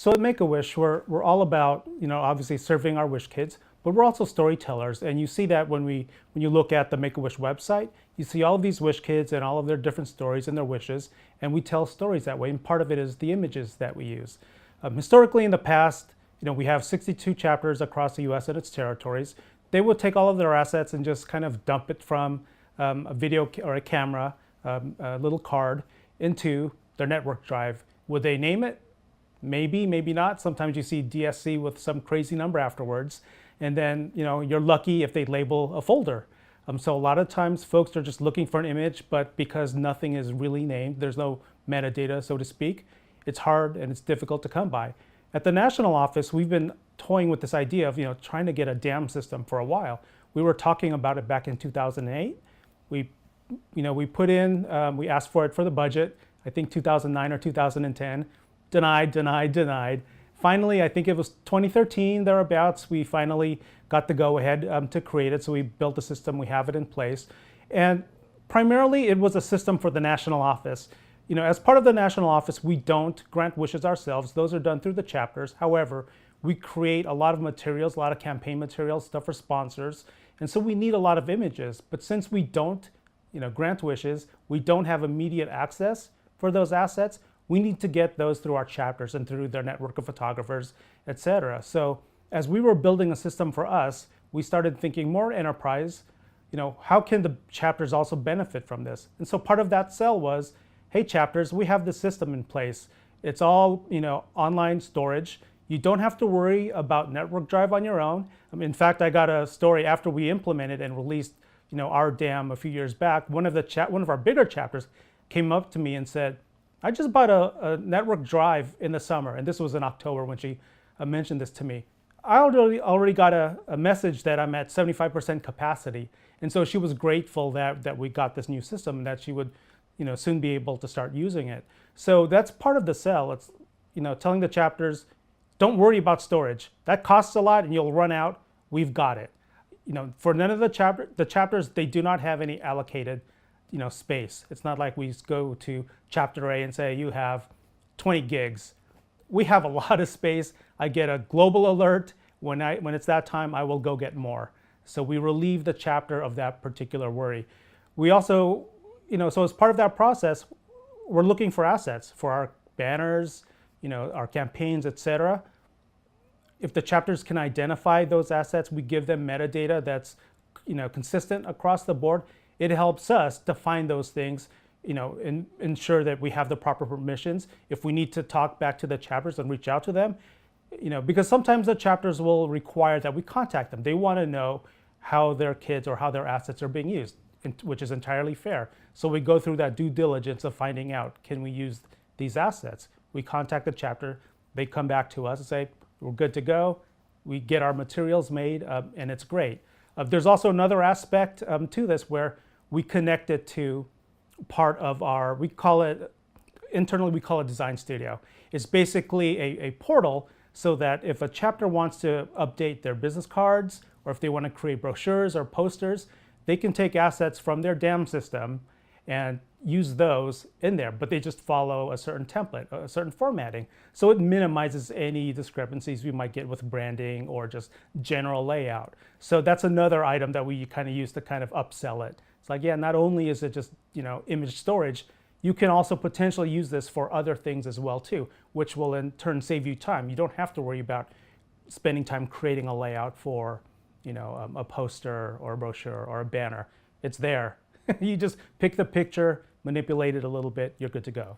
So at Make-A-Wish, we're all about, obviously serving our wish kids, but we're also storytellers. And you see that when you look at the Make-A-Wish website, you see all of these wish kids and all of their different stories and their wishes, and we tell stories that way. And part of it is the images that we use. Historically, in the past, we have 62 chapters across the U.S. and its territories. They would take all of their assets and just kind of dump it from a video or a camera, a little card, into their network drive. Would they name it? Maybe, maybe not. Sometimes you see DSC with some crazy number afterwards. And then, you're lucky if they label a folder. So a lot of times folks are just looking for an image, but because nothing is really named, there's no metadata, so to speak, it's hard and it's difficult to come by. At the national office, we've been toying with this idea of, trying to get a DAM system for a while. We were talking about it back in 2008. We put in, we asked for it for the budget, I think 2009 or 2010. Denied, denied, denied. Finally, I think it was 2013, thereabouts, we finally got the go-ahead to create it. So we built the system, we have it in place. And primarily, it was a system for the national office. As part of the national office, we don't grant wishes ourselves. Those are done through the chapters. However, we create a lot of materials, a lot of campaign materials, stuff for sponsors. And so we need a lot of images. But since we don't grant wishes, we don't have immediate access for those assets. We need to get those through our chapters and through their network of photographers, etc. So as we were building a system for us, we started thinking more enterprise. How can the chapters also benefit from this? And so part of that sell was, hey chapters, we have this system in place. It's all online storage. You don't have to worry about network drive on your own. In fact, I got a story after we implemented and released our DAM a few years back. One of our bigger chapters came up to me and said, I just bought a network drive in the summer, and this was in October when she mentioned this to me. I already got a message that I'm at 75% capacity, and so she was grateful that we got this new system and that she would soon be able to start using it. So that's part of the sell. It's telling the chapters, don't worry about storage. That costs a lot and you'll run out. We've got it. For none of the chapters, they do not have any allocated space. It's not like we go to chapter A and say, you have 20 gigs. We have a lot of space. I get a global alert. When it's that time, I will go get more. So we relieve the chapter of that particular worry. We also, so as part of that process, we're looking for assets for our banners, our campaigns, etc. If the chapters can identify those assets, we give them metadata that's consistent across the board. It helps us define those things, and ensure that we have the proper permissions. If we need to talk back to the chapters and reach out to them, because sometimes the chapters will require that we contact them. They want to know how their kids or how their assets are being used, which is entirely fair. So we go through that due diligence of finding out, can we use these assets? We contact the chapter, they come back to us and say, we're good to go. We get our materials made, and it's great. There's also another aspect to this where we connect it to part of our, internally we call it Design Studio. It's basically a portal so that if a chapter wants to update their business cards, or if they want to create brochures or posters, they can take assets from their DAM system and use those in there, but they just follow a certain template, a certain formatting. So it minimizes any discrepancies we might get with branding or just general layout. So that's another item that we kind of use to kind of upsell it. It's like, yeah, not only is it just, image storage, you can also potentially use this for other things as well too, which will in turn save you time. You don't have to worry about spending time creating a layout for, a poster or a brochure or a banner. It's there. You just pick the picture, manipulate it a little bit, you're good to go.